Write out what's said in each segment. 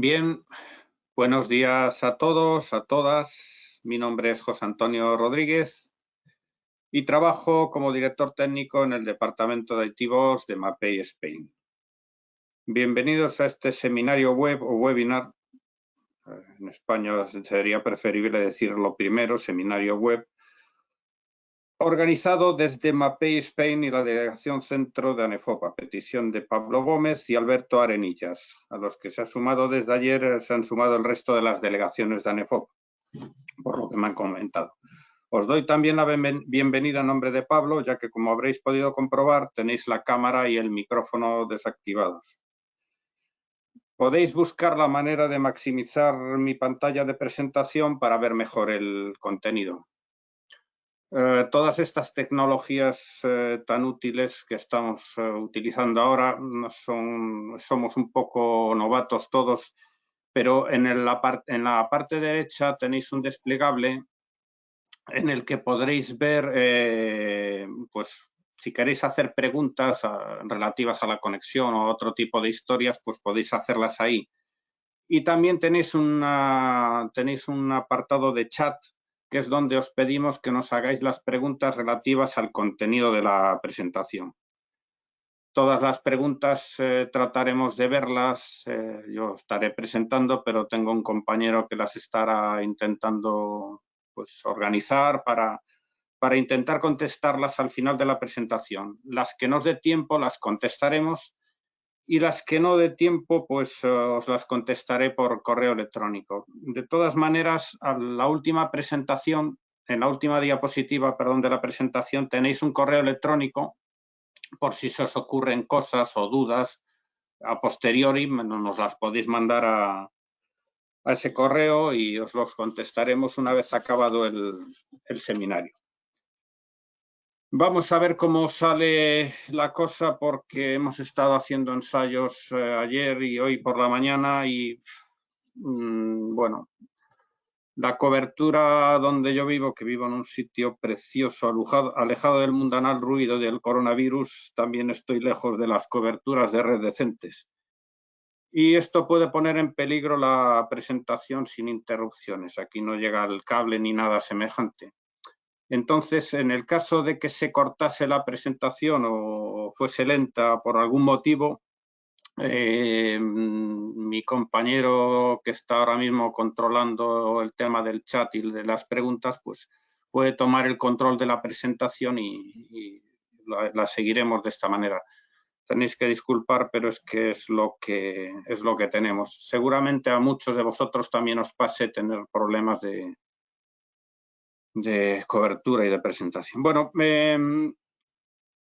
Bien, buenos días a todos, a todas. Mi nombre es José Antonio Rodríguez y trabajo como director técnico en el departamento de IT de Mapei Spain. Bienvenidos a este seminario web o webinar. En España sería preferible decirlo primero, seminario web, organizado desde Mapei Spain y la Delegación Centro de ANEFOP, a petición de Pablo Gómez y Alberto Arenillas. A los que se ha sumado desde ayer se han sumado el resto de las delegaciones de ANEFOP, por lo que me han comentado. Os doy también la bienvenida en nombre de Pablo, ya que, como habréis podido comprobar, tenéis la cámara y el micrófono desactivados. Podéis buscar la manera de maximizar mi pantalla de presentación para ver mejor el contenido. Todas estas tecnologías tan útiles que estamos utilizando ahora, somos un poco novatos todos, pero en la parte derecha tenéis un desplegable en el que podréis ver, pues si queréis hacer preguntas relativas a la conexión o otro tipo de historias, pues podéis hacerlas ahí. Y también tenéis un apartado de chat, que es donde os pedimos que nos hagáis las preguntas relativas al contenido de la presentación. Todas las preguntas trataremos de verlas, yo estaré presentando, pero tengo un compañero que las estará intentando pues, organizar para intentar contestarlas al final de la presentación. Las que nos dé tiempo las contestaremos y las que no dé tiempo pues os las contestaré por correo electrónico. De todas maneras, en la última diapositiva, de la presentación, tenéis un correo electrónico por si se os ocurren cosas o dudas a posteriori, nos las podéis mandar a ese correo y os los contestaremos una vez acabado el seminario. Vamos a ver cómo sale la cosa, porque hemos estado haciendo ensayos ayer y hoy por la mañana y bueno, la cobertura donde yo vivo, que vivo en un sitio precioso, alejado del mundanal ruido del coronavirus, también estoy lejos de las coberturas de red decentes. Y esto puede poner en peligro la presentación sin interrupciones. Aquí no llega el cable ni nada semejante. Entonces, en el caso de que se cortase la presentación o fuese lenta por algún motivo, mi compañero que está ahora mismo controlando el tema del chat y de las preguntas, pues puede tomar el control de la presentación y la seguiremos de esta manera. Tenéis que disculpar, pero es que es lo que tenemos. Seguramente a muchos de vosotros también os pase tener problemas de cobertura y de presentación. Bueno,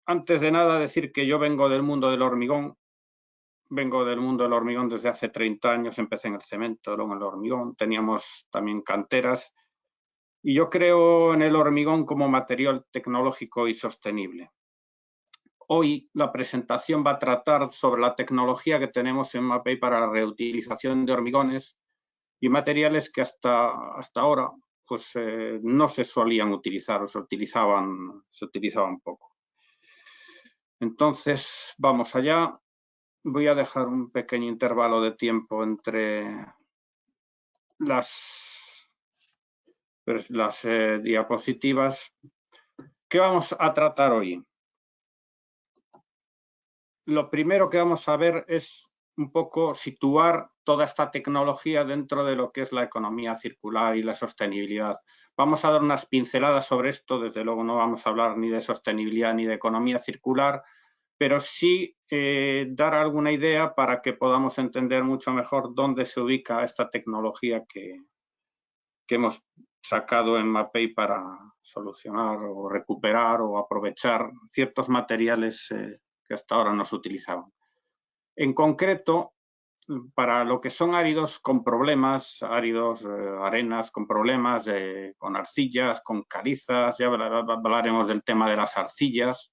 antes de nada decir que yo vengo del mundo del hormigón. Vengo del mundo del hormigón desde hace 30 años. Empecé en el cemento, luego en el hormigón. Teníamos también canteras. Y yo creo en el hormigón como material tecnológico y sostenible. Hoy la presentación va a tratar sobre la tecnología que tenemos en Mapei para la reutilización de hormigones y materiales que hasta ahora pues, no se solían utilizar o se utilizaban poco. Entonces, vamos allá. Voy a dejar un pequeño intervalo de tiempo entre las diapositivas. ¿Qué vamos a tratar hoy? Lo primero que vamos a ver es un poco situar toda esta tecnología dentro de lo que es la economía circular y la sostenibilidad. Vamos a dar unas pinceladas sobre esto. Desde luego no vamos a hablar ni de sostenibilidad ni de economía circular, pero sí dar alguna idea para que podamos entender mucho mejor dónde se ubica esta tecnología que hemos sacado en Mapei para solucionar o recuperar o aprovechar ciertos materiales que hasta ahora no se utilizaban. En concreto, para lo que son áridos con problemas, arenas con problemas, con arcillas, con calizas, ya hablaremos del tema de las arcillas,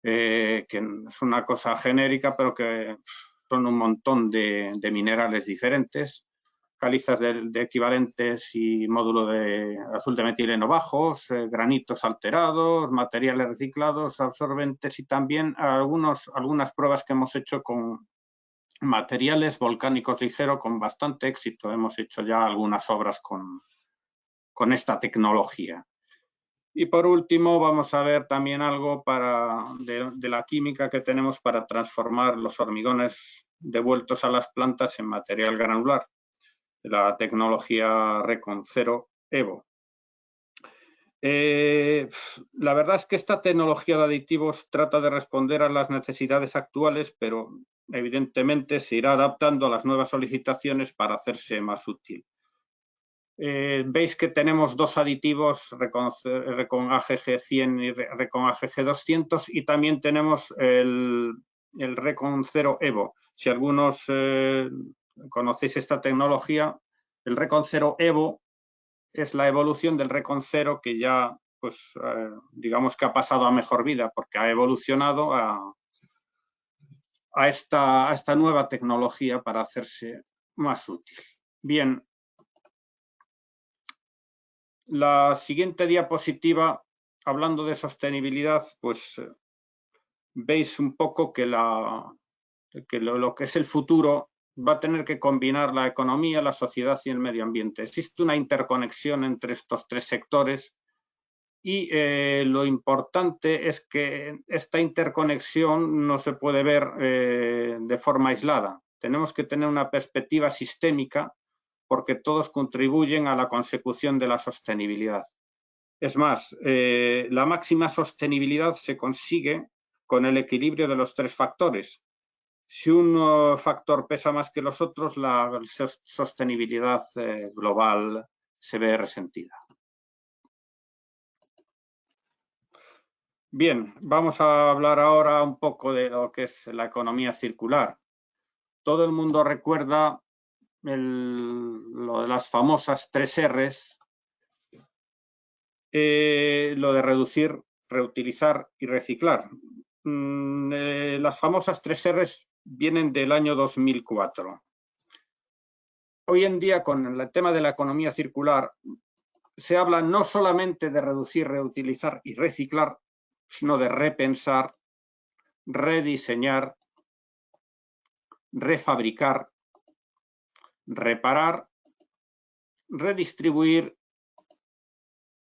que es una cosa genérica, pero que son un montón de minerales diferentes, calizas de equivalentes y módulo de azul de metileno bajos, granitos alterados, materiales reciclados, absorbentes y también algunas pruebas que hemos hecho con materiales volcánicos ligeros con bastante éxito. Hemos hecho ya algunas obras con esta tecnología. Y por último vamos a ver también algo de la química que tenemos para transformar los hormigones devueltos a las plantas en material granular, la tecnología RECON0 EVO. La verdad es que esta tecnología de aditivos trata de responder a las necesidades actuales, pero evidentemente se irá adaptando a las nuevas solicitaciones para hacerse más útil. Veis que tenemos dos aditivos, Recon AGG 100 y Recon AGG 200, y también tenemos el RECON0 EVO. Si algunos conocéis esta tecnología, el RECON0 EVO es la evolución del RECON0 que ya, pues, digamos que ha pasado a mejor vida porque ha evolucionado a esta nueva tecnología para hacerse más útil. Bien. La siguiente diapositiva, hablando de sostenibilidad, pues veis un poco que lo que es el futuro va a tener que combinar la economía, la sociedad y el medio ambiente. Existe una interconexión entre estos tres sectores y lo importante es que esta interconexión no se puede ver de forma aislada. Tenemos que tener una perspectiva sistémica porque todos contribuyen a la consecución de la sostenibilidad. Es más, la máxima sostenibilidad se consigue con el equilibrio de los tres factores. Si un factor pesa más que los otros, la sostenibilidad global se ve resentida. Bien, vamos a hablar ahora un poco de lo que es la economía circular. Todo el mundo recuerda lo de las famosas 3 R's, lo de reducir, reutilizar y reciclar. Las famosas 3 R's vienen del año 2004. Hoy en día, con el tema de la economía circular, se habla no solamente de reducir, reutilizar y reciclar, sino de repensar, rediseñar, refabricar, reparar, redistribuir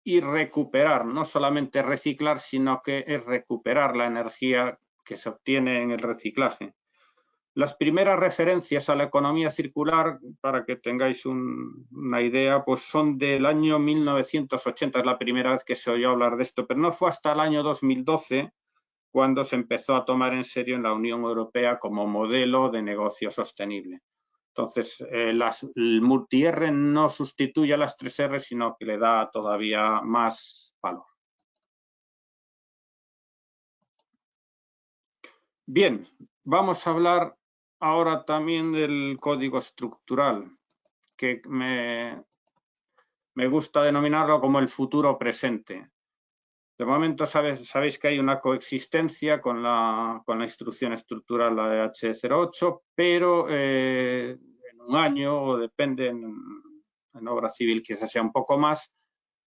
y recuperar. No solamente reciclar, sino que es recuperar la energía que se obtiene en el reciclaje. Las primeras referencias a la economía circular, para que tengáis una idea, pues son del año 1980, es la primera vez que se oyó hablar de esto, pero no fue hasta el año 2012 cuando se empezó a tomar en serio en la Unión Europea como modelo de negocio sostenible. Entonces, el multi-R no sustituye a las 3 R, sino que le da todavía más valor. Bien, vamos a hablar ahora también del código estructural, que me gusta denominarlo como el futuro presente. De momento sabéis que hay una coexistencia con la instrucción estructural, la de H08, pero en un año, o depende en obra civil quizás sea un poco más,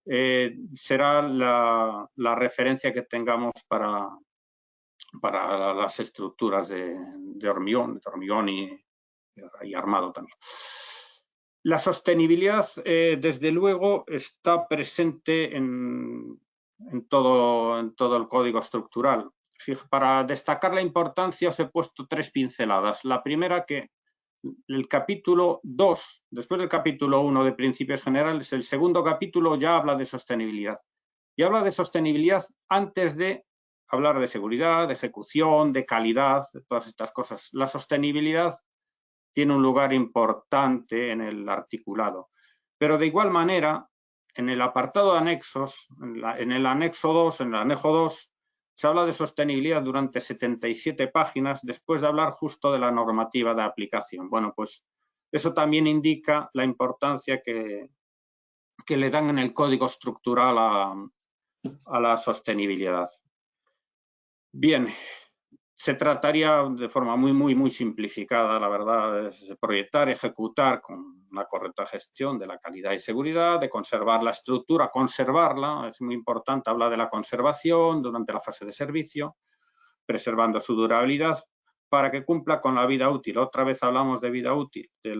será la referencia que tengamos para las estructuras de hormigón y armado también. La sostenibilidad, desde luego, está presente en todo el código estructural. Para destacar la importancia os he puesto 3 pinceladas. La primera, que el capítulo 2, después del capítulo 1 de principios generales, el segundo capítulo ya habla de sostenibilidad. Y habla de sostenibilidad antes de hablar de seguridad, de ejecución, de calidad, de todas estas cosas. La sostenibilidad tiene un lugar importante en el articulado. Pero de igual manera, en el apartado de anexos, en el anexo 2, en el anejo 2, se habla de sostenibilidad durante 77 páginas después de hablar justo de la normativa de aplicación. Bueno, pues eso también indica la importancia que le dan en el código estructural a la sostenibilidad. Bien, se trataría de forma muy simplificada, la verdad, de proyectar y ejecutar con una correcta gestión de la calidad y seguridad, de conservar la estructura, conservarla, es muy importante hablar de la conservación durante la fase de servicio, preservando su durabilidad, para que cumpla con la vida útil. Otra vez hablamos de vida útil, pues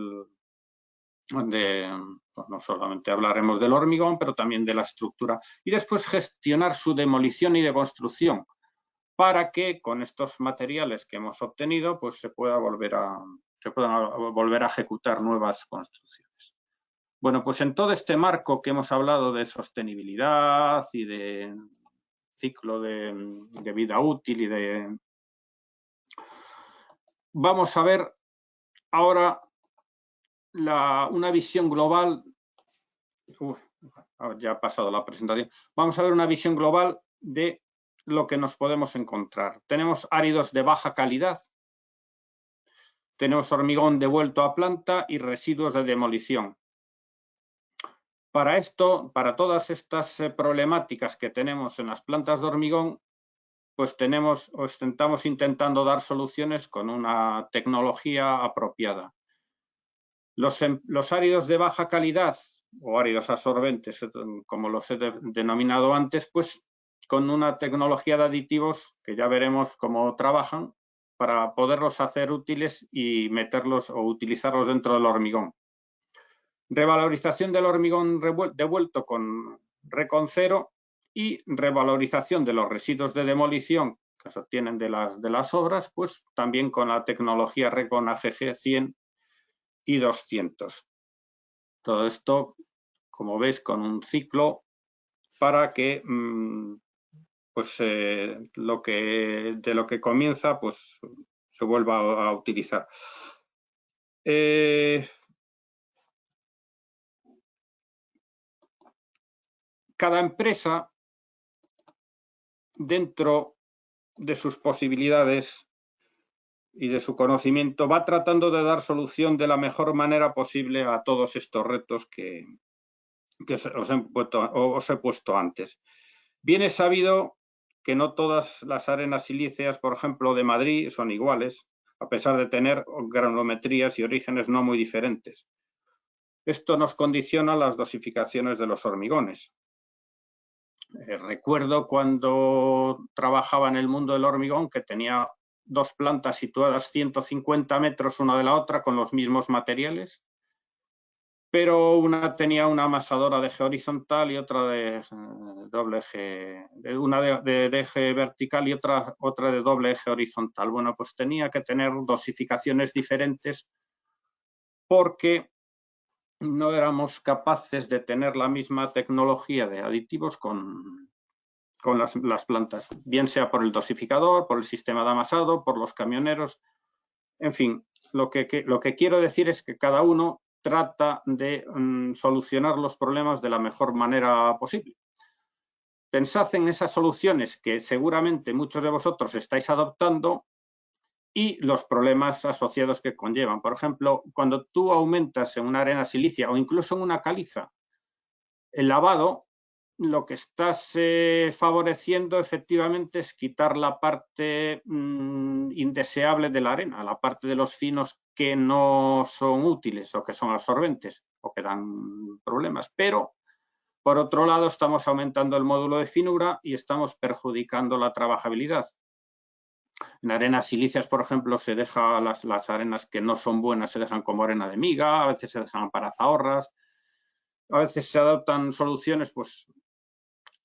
no solamente hablaremos del hormigón, pero también de la estructura. Y después gestionar su demolición y deconstrucción, para que con estos materiales que hemos obtenido pues se puedan volver a ejecutar nuevas construcciones. Bueno, pues en todo este marco que hemos hablado de sostenibilidad y de ciclo de vida útil vamos a ver ahora una visión global. Ya ha pasado la presentación. Vamos a ver una visión global de lo que nos podemos encontrar. Tenemos áridos de baja calidad, tenemos hormigón devuelto a planta y residuos de demolición. Para esto, para todas estas problemáticas que tenemos en las plantas de hormigón, pues estamos intentando dar soluciones con una tecnología apropiada. Los áridos de baja calidad o áridos absorbentes, como los he denominado antes, pues con una tecnología de aditivos que ya veremos cómo trabajan para poderlos hacer útiles y meterlos o utilizarlos dentro del hormigón. Revalorización del hormigón devuelto con Reconcero y revalorización de los residuos de demolición que se obtienen de las obras, pues también con la tecnología Recon AGG 100 y 200. Todo esto, como veis, con un ciclo para que pues, de lo que comienza pues, se vuelva a utilizar. Cada empresa, dentro de sus posibilidades y de su conocimiento, va tratando de dar solución de la mejor manera posible a todos estos retos que os he puesto antes. Bien es sabido que no todas las arenas silíceas, por ejemplo, de Madrid, son iguales, a pesar de tener granulometrías y orígenes no muy diferentes. Esto nos condiciona las dosificaciones de los hormigones. Recuerdo cuando trabajaba en el mundo del hormigón que tenía dos plantas situadas 150 metros una de la otra con los mismos materiales, pero una tenía una amasadora de eje horizontal y otra de doble eje, una de eje vertical y otra de doble eje horizontal. Bueno, pues tenía que tener dosificaciones diferentes porque no éramos capaces de tener la misma tecnología de aditivos con las plantas, bien sea por el dosificador, por el sistema de amasado, por los camioneros, en fin, lo que quiero decir es que cada uno trata de solucionar los problemas de la mejor manera posible. Pensad en esas soluciones que seguramente muchos de vosotros estáis adoptando y los problemas asociados que conllevan. Por ejemplo, cuando tú aumentas en una arena silicia o incluso en una caliza el lavado, lo que estás favoreciendo efectivamente es quitar la parte indeseable de la arena, la parte de los finos que no son útiles o que son absorbentes o que dan problemas. Pero, por otro lado, estamos aumentando el módulo de finura y estamos perjudicando la trabajabilidad. En arenas silíceas, por ejemplo, se deja las arenas que no son buenas, se dejan como arena de miga, a veces se dejan para zahorras, a veces se adoptan soluciones pues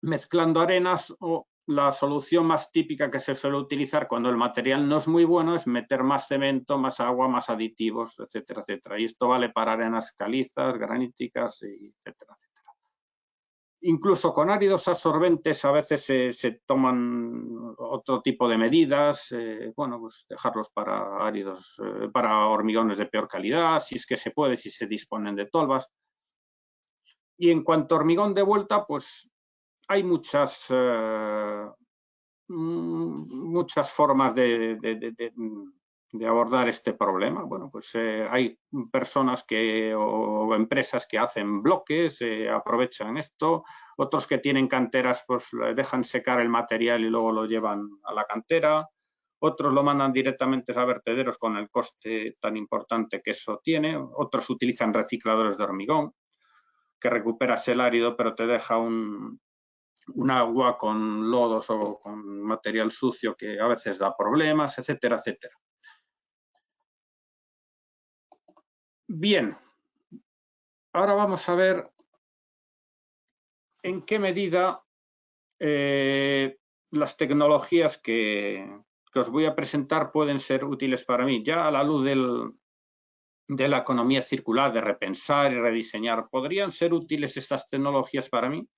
mezclando arenas, o la solución más típica que se suele utilizar cuando el material no es muy bueno es meter más cemento, más agua, más aditivos, etcétera, etcétera. Y esto vale para arenas calizas, graníticas, etcétera, etcétera. Incluso con áridos absorbentes a veces se toman otro tipo de medidas, bueno, pues dejarlos para áridos, para hormigones de peor calidad, si es que se puede, si se disponen de tolvas. Y en cuanto a hormigón de vuelta, pues hay muchas formas de abordar este problema. Bueno, pues hay personas o empresas que hacen bloques, aprovechan esto, otros que tienen canteras pues dejan secar el material y luego lo llevan a la cantera, otros lo mandan directamente a vertederos con el coste tan importante que eso tiene, otros utilizan recicladores de hormigón, que recuperas el árido pero te deja un agua con lodos o con material sucio que a veces da problemas, etcétera, etcétera. Bien, ahora vamos a ver en qué medida las tecnologías que os voy a presentar pueden ser útiles para mí. Ya a la luz de la economía circular, de repensar y rediseñar, ¿podrían ser útiles estas tecnologías para mí?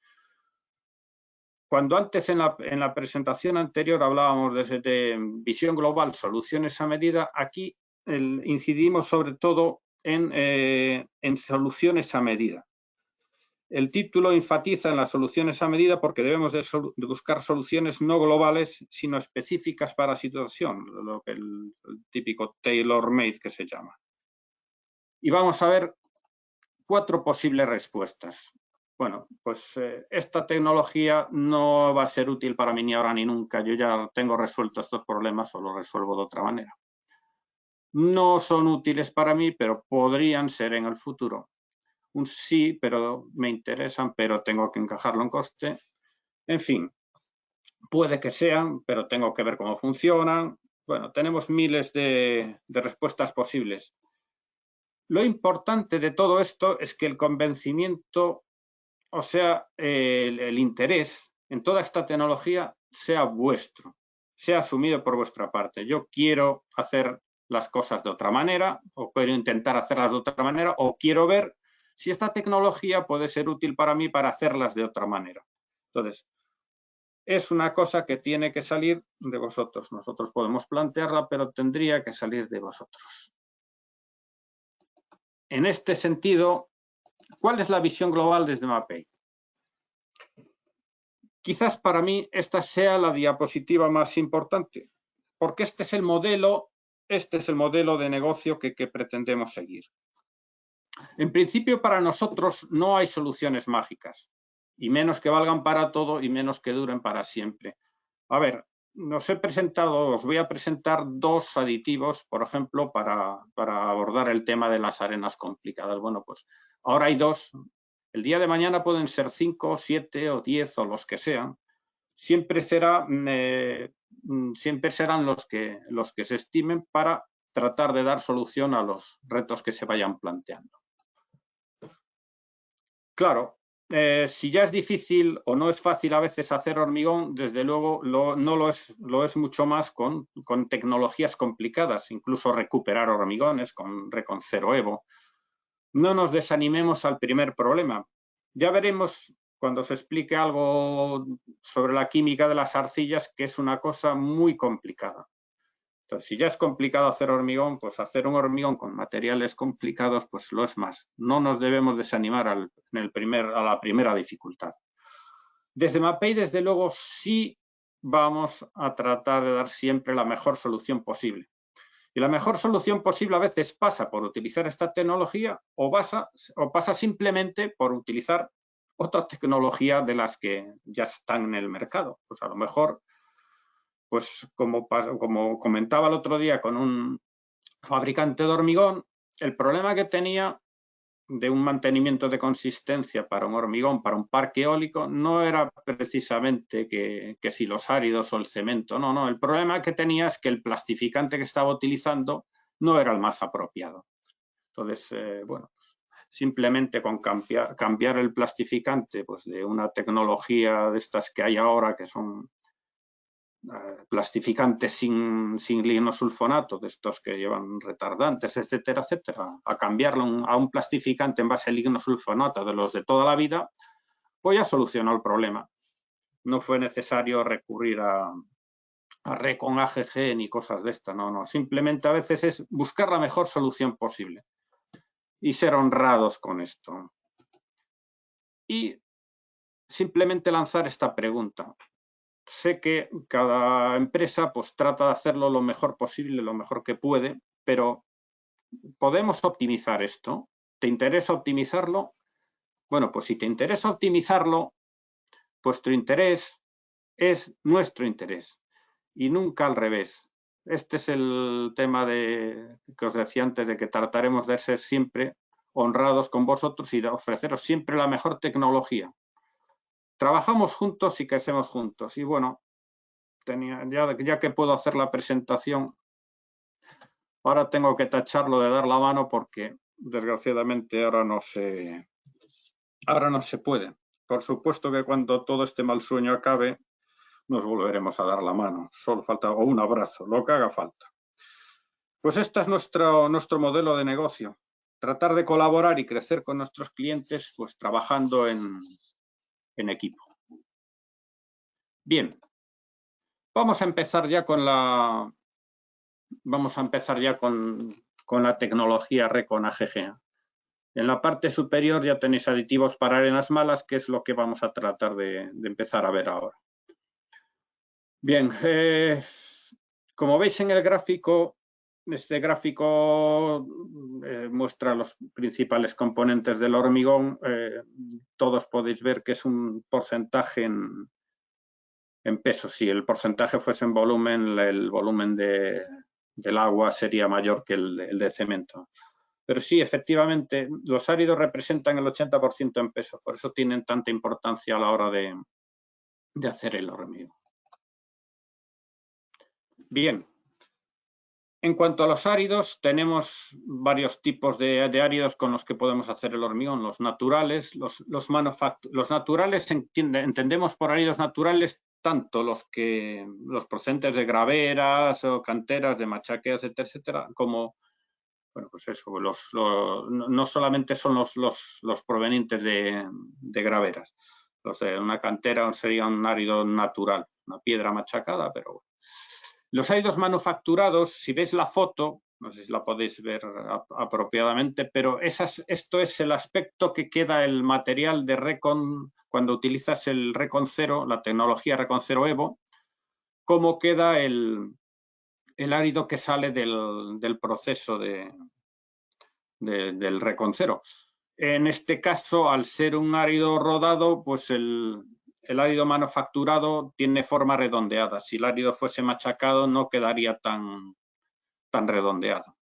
Cuando antes en la presentación anterior hablábamos de visión global, soluciones a medida, aquí incidimos sobre todo en soluciones a medida. El título enfatiza en las soluciones a medida porque debemos de buscar soluciones no globales, sino específicas para la situación, lo que el típico tailor-made que se llama. Y vamos a ver 4 posibles respuestas. Bueno, pues esta tecnología no va a ser útil para mí ni ahora ni nunca. Yo ya tengo resueltos estos problemas o los resuelvo de otra manera. No son útiles para mí, pero podrían ser en el futuro. Un sí, pero me interesan, pero tengo que encajarlo en coste. En fin, puede que sean, pero tengo que ver cómo funcionan. Bueno, tenemos miles de respuestas posibles. Lo importante de todo esto es que el convencimiento, o sea, el interés en toda esta tecnología sea vuestro, sea asumido por vuestra parte. Yo quiero hacer las cosas de otra manera, o quiero intentar hacerlas de otra manera, o quiero ver si esta tecnología puede ser útil para mí para hacerlas de otra manera. Entonces, es una cosa que tiene que salir de vosotros. Nosotros podemos plantearla, pero tendría que salir de vosotros. En este sentido, ¿cuál es la visión global desde Mapei? Quizás para mí esta sea la diapositiva más importante, porque este es el modelo de negocio que pretendemos seguir. En principio, para nosotros no hay soluciones mágicas, y menos que valgan para todo y menos que duren para siempre. A ver, os voy a presentar 2 aditivos, por ejemplo, para abordar el tema de las arenas complicadas. Bueno, pues ahora hay 2. El día de mañana pueden ser 5, 7 o 10 o los que sean. Siempre serán los que se estimen para tratar de dar solución a los retos que se vayan planteando. Claro, si ya es difícil o no es fácil a veces hacer hormigón, desde luego no lo es mucho más con tecnologías complicadas, incluso recuperar hormigones con Reconcero Evo. No nos desanimemos al primer problema. Ya veremos cuando se explique algo sobre la química de las arcillas, que es una cosa muy complicada. Entonces, si ya es complicado hacer hormigón, pues hacer un hormigón con materiales complicados, pues lo es más. No nos debemos desanimar a la primera dificultad. Desde Mapei, desde luego, sí vamos a tratar de dar siempre la mejor solución posible. Y la mejor solución posible a veces pasa por utilizar esta tecnología o pasa simplemente por utilizar otra tecnología de las que ya están en el mercado. Pues a lo mejor, pues como comentaba el otro día con un fabricante de hormigón, el problema que tenía de un mantenimiento de consistencia para un hormigón, para un parque eólico, no era precisamente que si los áridos o el cemento, no, el problema que tenía es que el plastificante que estaba utilizando no era el más apropiado. Entonces, bueno, simplemente con cambiar el plastificante pues de una tecnología de estas que hay ahora que son plastificantes sin lignosulfonato, de estos que llevan retardantes, etcétera, etcétera, a cambiarlo a un plastificante en base a lignosulfonato de los de toda la vida, pues ya solucionó el problema. No fue necesario recurrir a Recon AGG ni cosas de esta, no. Simplemente a veces es buscar la mejor solución posible y ser honrados con esto. Y simplemente lanzar esta pregunta. Sé que cada empresa pues trata de hacerlo lo mejor posible, lo mejor que puede, pero ¿podemos optimizar esto? ¿Te interesa optimizarlo? Bueno, pues si te interesa optimizarlo, vuestro interés es nuestro interés y nunca al revés. Este es el tema que os decía antes, de que trataremos de ser siempre honrados con vosotros y de ofreceros siempre la mejor tecnología. Trabajamos juntos y crecemos juntos. Y bueno, ya que puedo hacer la presentación, ahora tengo que tacharlo de dar la mano porque desgraciadamente ahora no se puede. Por supuesto que cuando todo este mal sueño acabe, nos volveremos a dar la mano. Solo falta o un abrazo, lo que haga falta. Pues este es nuestro modelo de negocio. Tratar de colaborar y crecer con nuestros clientes, pues trabajando en equipo. Bien, vamos a empezar ya con la tecnología Recon AGG. En la parte superior ya tenéis aditivos para arenas malas, que es lo que vamos a tratar de empezar a ver ahora. Bien, como veis en el gráfico, este gráfico muestra los principales componentes del hormigón. Todos podéis ver que es un porcentaje en peso. Si el porcentaje fuese en volumen, el volumen del agua sería mayor que el de cemento. Pero sí, efectivamente, los áridos representan el 80% en peso, por eso tienen tanta importancia a la hora de hacer el hormigón. Bien, en cuanto a los áridos, tenemos varios tipos de áridos con los que podemos hacer el hormigón. Los naturales, los naturales, entendemos por áridos naturales tanto los procedentes de graveras o canteras, de machaque, etcétera, etcétera, como, bueno, pues eso, no solamente son los provenientes de graveras. Una cantera sería un árido natural, una piedra machacada, pero bueno. Los áridos manufacturados, si veis la foto, no sé si la podéis ver apropiadamente, pero esto es el aspecto que queda el material de Recon cuando utilizas el Recon 0, la tecnología Recon 0 Evo, cómo queda el árido que sale del proceso del Recon 0. En este caso, al ser un árido rodado, pues el árido manufacturado tiene forma redondeada. Si el árido fuese machacado, no quedaría tan redondeado.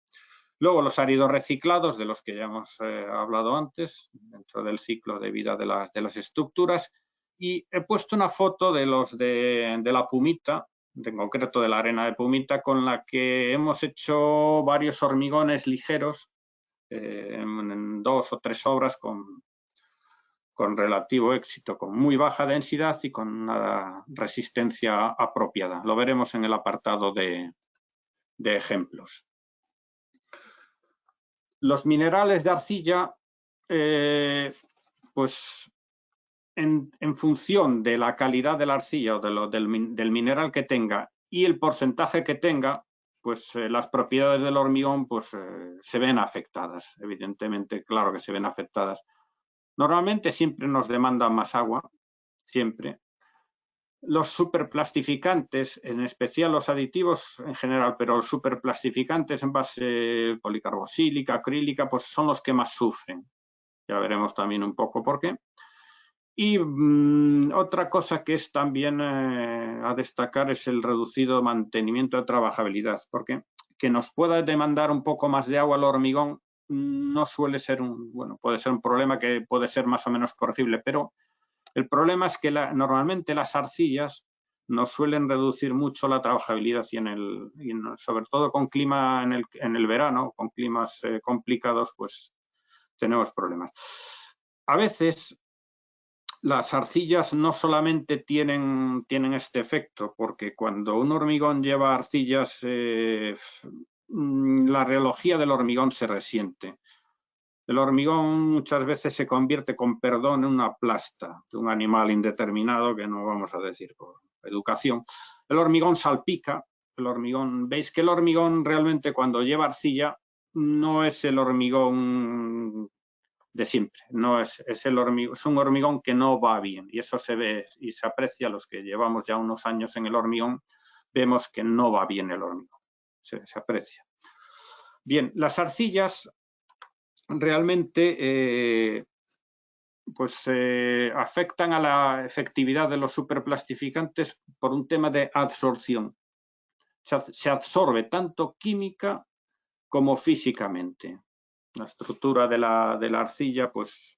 Luego, los áridos reciclados, de los que ya hemos hablado antes, dentro del ciclo de vida de las estructuras. Y he puesto una foto de los de la pumita, en concreto de la arena de pumita, con la que hemos hecho varios hormigones ligeros en 2 o 3 obras con relativo éxito, con muy baja densidad y con una resistencia apropiada. Lo veremos en el apartado de ejemplos. Los minerales de arcilla, pues en función de la calidad de la arcilla o del mineral que tenga y el porcentaje que tenga, pues las propiedades del hormigón pues, se ven afectadas. Evidentemente, claro que se ven afectadas. Normalmente siempre nos demandan más agua, siempre. Los superplastificantes, en especial los aditivos en general, pero los superplastificantes en base policarbosílica, acrílica, pues son los que más sufren. Ya veremos también un poco por qué. Y otra cosa que es también a destacar es el reducido mantenimiento de trabajabilidad, porque que nos pueda demandar un poco más de agua al hormigón no suele ser puede ser un problema que puede ser más o menos corregible, pero el problema es que normalmente las arcillas nos suelen reducir mucho la trabajabilidad y sobre todo con clima en el verano, con climas complicados, pues tenemos problemas. A veces las arcillas no solamente tienen este efecto, porque cuando un hormigón lleva arcillas, la rheología del hormigón se resiente. El hormigón muchas veces se convierte, con perdón, en una plasta de un animal indeterminado, que no vamos a decir por educación. El hormigón salpica, veis que el hormigón realmente cuando lleva arcilla no es el hormigón de siempre, no es un hormigón que no va bien, y eso se ve y se aprecia. Los que llevamos ya unos años en el hormigón, vemos que no va bien el hormigón, se aprecia. Bien, las arcillas realmente afectan a la efectividad de los superplastificantes por un tema de absorción. Se absorbe tanto química como físicamente. La estructura de la arcilla, pues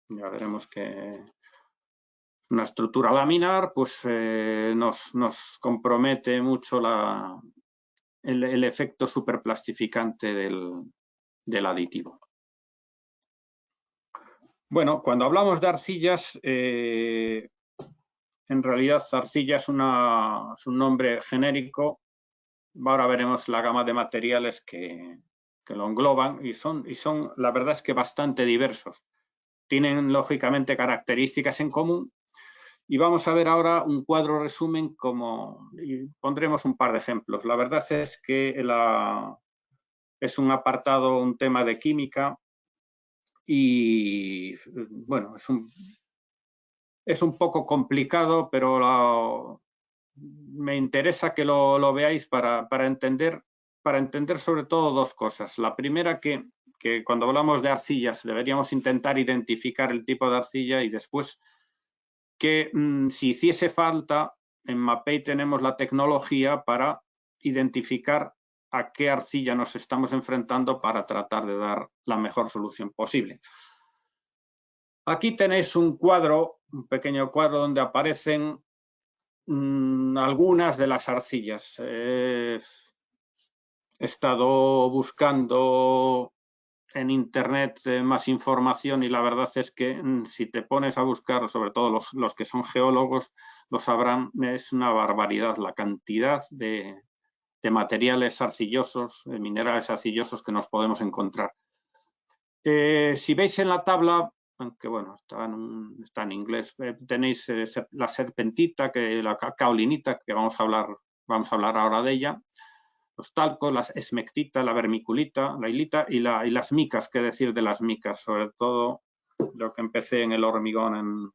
ya veremos que una estructura laminar, pues nos compromete mucho el efecto superplastificante del aditivo. Bueno, cuando hablamos de arcillas, en realidad arcilla es un nombre genérico. Ahora veremos la gama de materiales que lo engloban y son, la verdad es que bastante diversos. Tienen lógicamente características en común y vamos a ver ahora un cuadro resumen y pondremos un par de ejemplos. La verdad es que es un apartado, un tema de química y bueno, es un poco complicado, pero me interesa que lo veáis para entender sobre todo dos cosas. La primera, que cuando hablamos de arcillas deberíamos intentar identificar el tipo de arcilla, y después que si hiciese falta, en Mapei tenemos la tecnología para identificar a qué arcilla nos estamos enfrentando para tratar de dar la mejor solución posible. Aquí tenéis un cuadro, un pequeño cuadro donde aparecen algunas de las arcillas. He estado buscando en internet más información y la verdad es que si te pones a buscar, sobre todo los que son geólogos lo sabrán, es una barbaridad la cantidad de materiales arcillosos, de minerales arcillosos que nos podemos encontrar. Si veis en la tabla, aunque bueno, está en inglés, tenéis la serpentita, la caolinita, que vamos a hablar ahora de ella, los talcos, la esmectita, la vermiculita, la hilita y las micas. ¿Qué decir de las micas? Sobre todo lo que empecé en el hormigón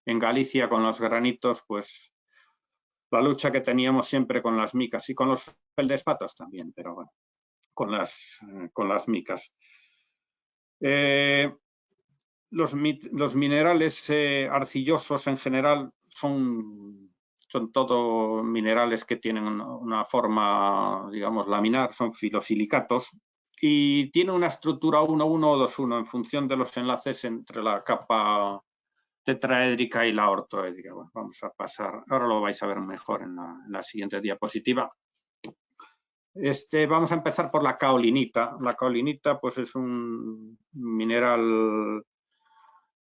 en Galicia con los granitos, pues la lucha que teníamos siempre con las micas y con los feldespatos también, pero bueno, con las micas. Los minerales arcillosos en general son todo minerales que tienen una forma, digamos, laminar, son filosilicatos y tienen una estructura 1,1 o 2,1 en función de los enlaces entre la capa tetraédrica y la ortoédrica. Bueno, vamos a pasar, ahora lo vais a ver mejor en la siguiente diapositiva. Vamos a empezar por la caolinita. La caolinita pues es un mineral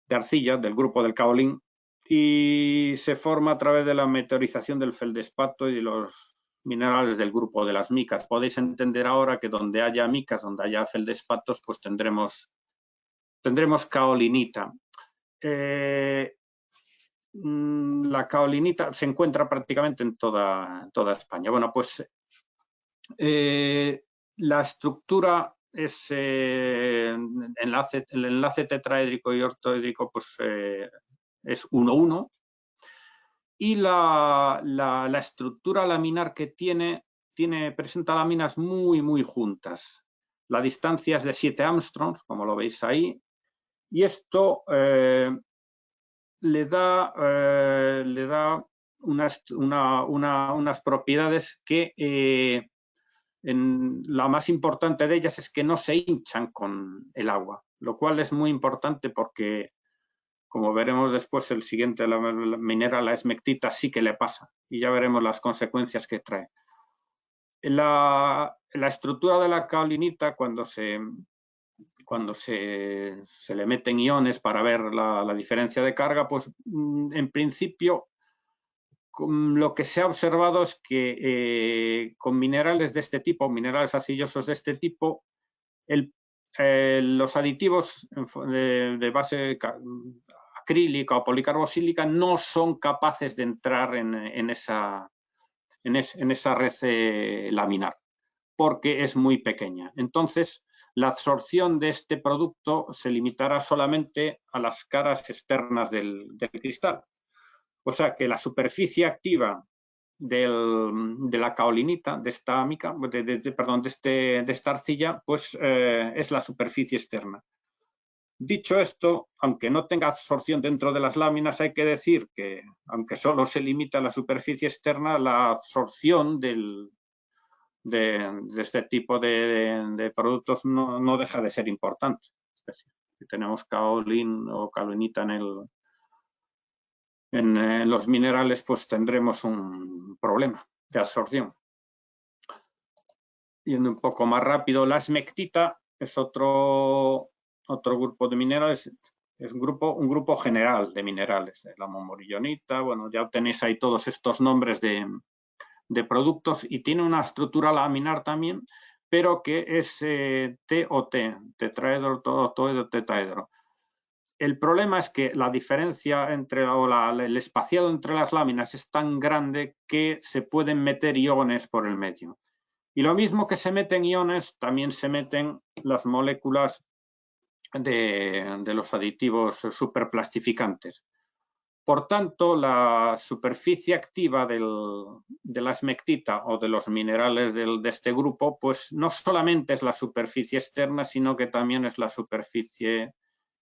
de arcilla del grupo del caolín y se forma a través de la meteorización del feldespato y de los minerales del grupo de las micas. Podéis entender ahora que donde haya micas, donde haya feldespatos, pues tendremos caolinita. La caolinita se encuentra prácticamente en toda España. Bueno, pues la estructura es el enlace tetraédrico y ortoédrico, pues es 1,1 y la estructura laminar que presenta láminas muy juntas. La distancia es de 7 Armstrongs, como lo veis ahí, y esto le da unas propiedades que la más importante de ellas es que no se hinchan con el agua, lo cual es muy importante porque, como veremos después, el siguiente, la mineral, la esmectita, sí que le pasa y ya veremos las consecuencias que trae. La estructura de la caolinita, cuando se le meten iones para ver la diferencia de carga, pues en principio lo que se ha observado es que con minerales de este tipo, minerales arcillosos de este tipo, los aditivos de base acrílica o policarbosílica no son capaces de entrar en esa red laminar, porque es muy pequeña. Entonces, la absorción de este producto se limitará solamente a las caras externas del cristal. O sea que la superficie activa de la caolinita, de esta mica, de esta arcilla, pues es la superficie externa. Dicho esto, aunque no tenga absorción dentro de las láminas, hay que decir que, aunque solo se limita a la superficie externa, la absorción de este tipo de productos no deja de ser importante. Es decir, si tenemos caolín o caolinita en los minerales, pues tendremos un problema de absorción. Yendo un poco más rápido, la esmectita es otro grupo de minerales. Es un grupo general de minerales, la momorillonita, bueno, ya tenéis ahí todos estos nombres de productos y tiene una estructura laminar también, pero que es TOT, tetraedro, todoedro, tetraedro. El problema es que la diferencia entre el espaciado entre las láminas es tan grande que se pueden meter iones por el medio. Y lo mismo que se meten iones, también se meten las moléculas de los aditivos superplastificantes. Por tanto, la superficie activa de la esmectita o de los minerales de este grupo, pues no solamente es la superficie externa, sino que también es la superficie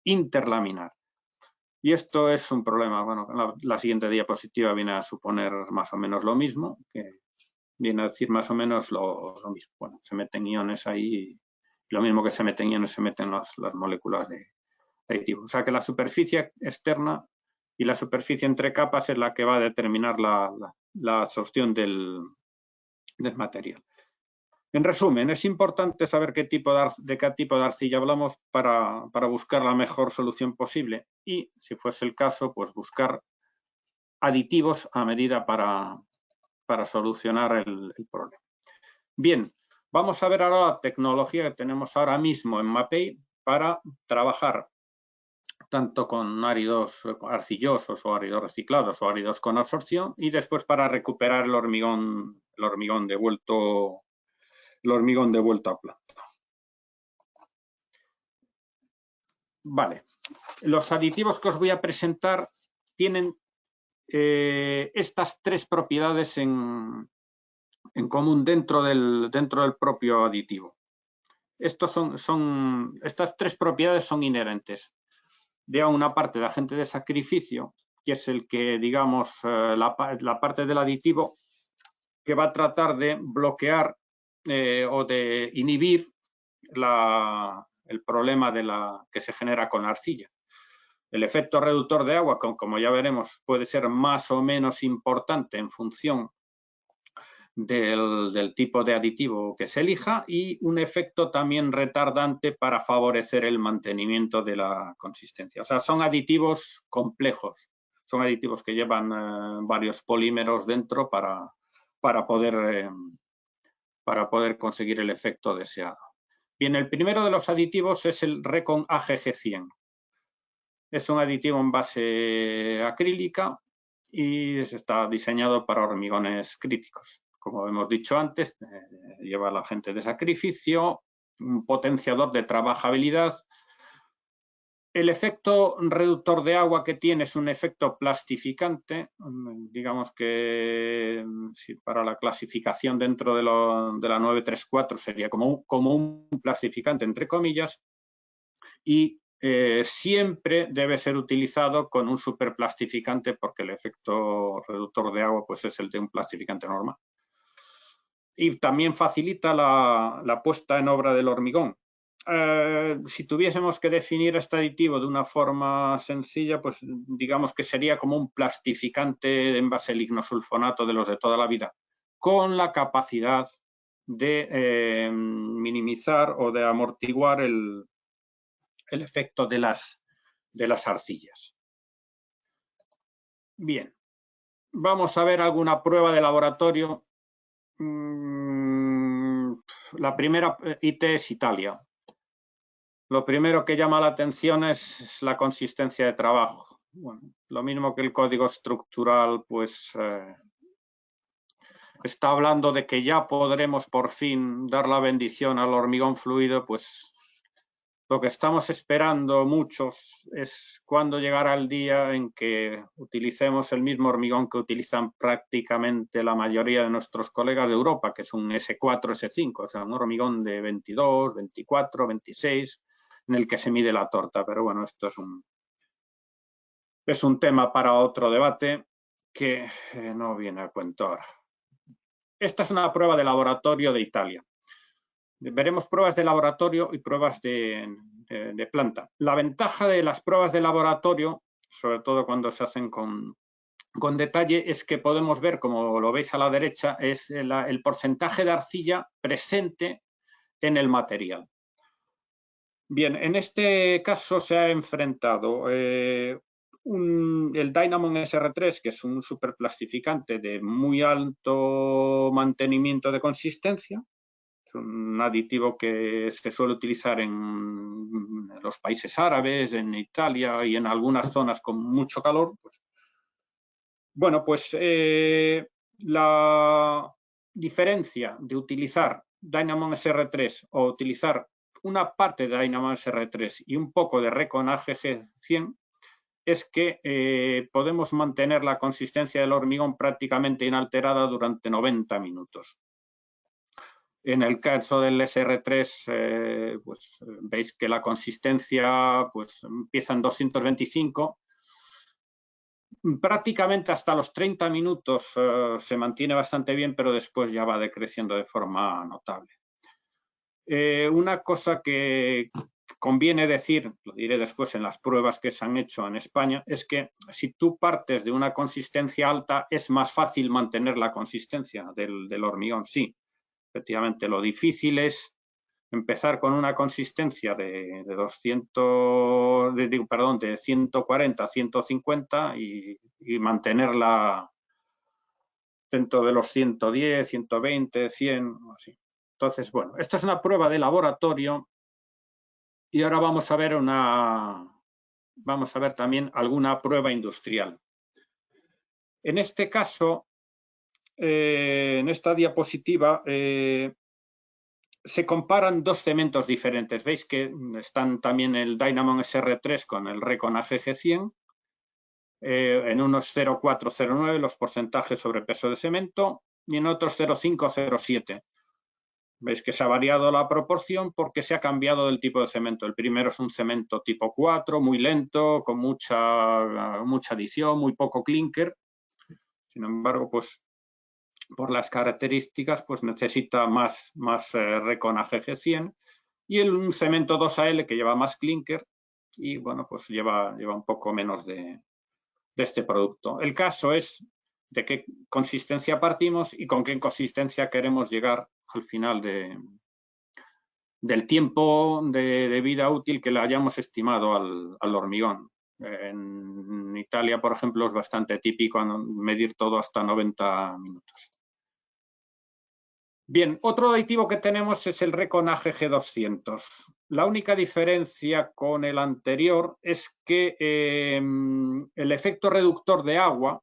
interlaminar. Y esto es un problema. Bueno, la siguiente diapositiva viene a suponer más o menos lo mismo, que viene a decir más o menos lo mismo. Bueno, se meten iones ahí, lo mismo que se meten iones, se meten las moléculas de aditivo. O sea que la superficie externa y la superficie entre capas es la que va a determinar la absorción del material. En resumen, es importante saber de qué tipo de arcilla hablamos para buscar la mejor solución posible y, si fuese el caso, pues buscar aditivos a medida para solucionar el problema. Bien, vamos a ver ahora la tecnología que tenemos ahora mismo en Mapei para trabajar tanto con áridos arcillosos o áridos reciclados o áridos con absorción y después para recuperar el hormigón devuelto a planta. Vale, los aditivos que os voy a presentar tienen estas tres propiedades en común dentro del propio aditivo. Estas tres propiedades son inherentes. De una parte de agente de sacrificio, que es el que, digamos, la parte del aditivo que va a tratar de bloquear o de inhibir el problema que se genera con la arcilla. El efecto reductor de agua, como ya veremos, puede ser más o menos importante en función del tipo de aditivo que se elija y un efecto también retardante para favorecer el mantenimiento de la consistencia. O sea, son aditivos complejos, son aditivos que llevan varios polímeros dentro para poder conseguir el efecto deseado. Bien, el primero de los aditivos es el Recon AGG100. Es un aditivo en base acrílica y está diseñado para hormigones críticos. Como hemos dicho antes, lleva el agente de sacrificio, un potenciador de trabajabilidad. El efecto reductor de agua que tiene es un efecto plastificante. Digamos que para la clasificación dentro de la 934 sería como un plastificante, entre comillas, y siempre debe ser utilizado con un superplastificante porque el efecto reductor de agua pues, es el de un plastificante normal. Y también facilita la puesta en obra del hormigón. Si tuviésemos que definir este aditivo de una forma sencilla, pues digamos que sería como un plastificante en base lignosulfonato de los de toda la vida, con la capacidad de minimizar o de amortiguar el efecto de las arcillas. Bien, vamos a ver alguna prueba de laboratorio. La primera IT es Italia. Lo primero que llama la atención es la consistencia de trabajo. Bueno, lo mismo que el código estructural, pues está hablando de que ya podremos por fin dar la bendición al hormigón fluido, pues lo que estamos esperando muchos es cuándo llegará el día en que utilicemos el mismo hormigón que utilizan prácticamente la mayoría de nuestros colegas de Europa, que es un S4, S5, o sea, un hormigón de 22, 24, 26, en el que se mide la torta. Pero bueno, esto es un tema para otro debate que no viene a cuento ahora. Esta es una prueba de laboratorio de Italia. Veremos pruebas de laboratorio y pruebas de planta. La ventaja de las pruebas de laboratorio, sobre todo cuando se hacen con detalle, es que podemos ver, como lo veis a la derecha, es el porcentaje de arcilla presente en el material. Bien, en este caso se ha enfrentado el Dynamon SR3, que es un superplastificante de muy alto mantenimiento de consistencia. Es un aditivo que se suele utilizar en los países árabes, en Italia y en algunas zonas con mucho calor. Bueno, pues la diferencia de utilizar Dynamon SR3 o utilizar una parte de Dynamon SR3 y un poco de Recon AGG100 es que podemos mantener la consistencia del hormigón prácticamente inalterada durante 90 minutos. En el caso del SR3, pues veis que la consistencia pues, empieza en 225. Prácticamente hasta los 30 minutos se mantiene bastante bien, pero después ya va decreciendo de forma notable. Una cosa que conviene decir, lo diré después en las pruebas que se han hecho en España, es que si tú partes de una consistencia alta es más fácil mantener la consistencia del hormigón, sí. Efectivamente, lo difícil es empezar con una consistencia de 140 a 150 y mantenerla dentro de los 110, 120, 100, así. Entonces, bueno, esto es una prueba de laboratorio y ahora vamos a ver también alguna prueba industrial. En este caso, en esta diapositiva, se comparan dos cementos diferentes. Veis que están también el Dynamon SR3 con el Recon AGG100. En unos 0,409 los porcentajes sobre peso de cemento y en otros 0,507. Veis que se ha variado la proporción porque se ha cambiado del tipo de cemento. El primero es un cemento tipo 4, muy lento, con mucha adición, muy poco clinker. Sin embargo, pues por las características, pues necesita más Recon AGG100 y un cemento 2AL que lleva más clinker y bueno, pues lleva un poco menos de este producto. El caso es de qué consistencia partimos y con qué consistencia queremos llegar al final del tiempo de vida útil que le hayamos estimado al hormigón. En Italia, por ejemplo, es bastante típico medir todo hasta 90 minutos. Bien, otro aditivo que tenemos es el Recon AGG200. La única diferencia con el anterior es que el efecto reductor de agua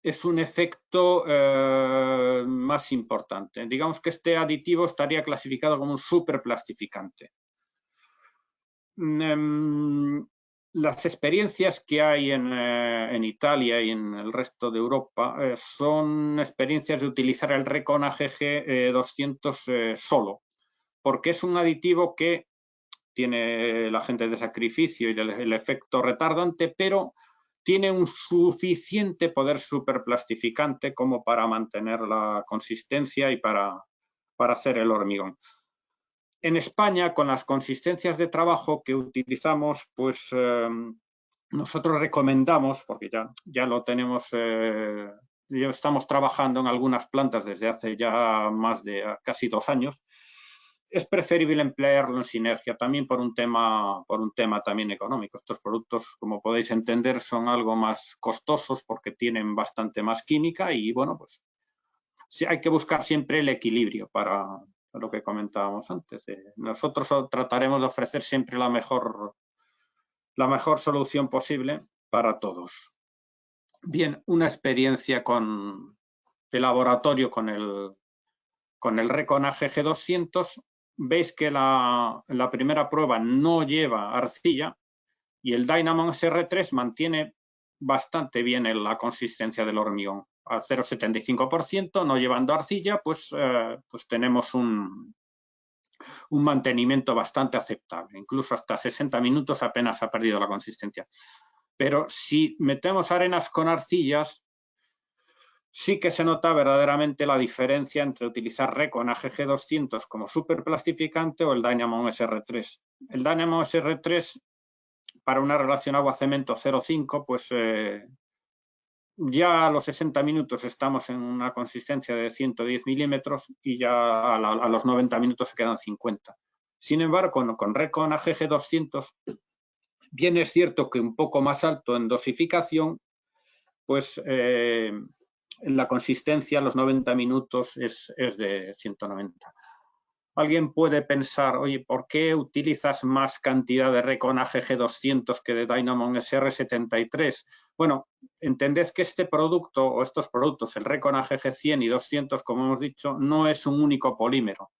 es un efecto más importante. Digamos que este aditivo estaría clasificado como un superplastificante. Las experiencias que hay en Italia y en el resto de Europa son experiencias de utilizar el Recon AGG 200 solo, porque es un aditivo que tiene el agente de sacrificio y el efecto retardante, pero tiene un suficiente poder superplastificante como para mantener la consistencia y para hacer el hormigón. En España, con las consistencias de trabajo que utilizamos, pues nosotros recomendamos, porque ya lo tenemos, ya estamos trabajando en algunas plantas desde hace ya más de casi 2 años, es preferible emplearlo en sinergia también por un tema también económico. Estos productos, como podéis entender, son algo más costosos porque tienen bastante más química y bueno, pues sí, hay que buscar siempre el equilibrio para lo que comentábamos antes. Nosotros trataremos de ofrecer siempre la mejor solución posible para todos. Bien, una experiencia de laboratorio con el Recon AGG200. Veis que la primera prueba no lleva arcilla y el Dynamon SR3 mantiene bastante bien la consistencia del hormigón. Al 0,75%, no llevando arcilla, pues tenemos un mantenimiento bastante aceptable. Incluso hasta 60 minutos apenas ha perdido la consistencia. Pero si metemos arenas con arcillas, sí que se nota verdaderamente la diferencia entre utilizar Recon AGG200 como superplastificante o el Dynamon SR3. El Dynamon SR3 para una relación agua-cemento 0,5, pues ya a los 60 minutos estamos en una consistencia de 110 milímetros y ya a los 90 minutos se quedan 50. Sin embargo, con Recon AGG 200, bien es cierto que un poco más alto en dosificación, pues en la consistencia, los 90 minutos es de 190. Alguien puede pensar, oye, ¿por qué utilizas más cantidad de Recon AGG 200 que de Dynamon SR73? Bueno, entended que este producto o estos productos, el Recon AGG 100 y 200, como hemos dicho, no es un único polímero.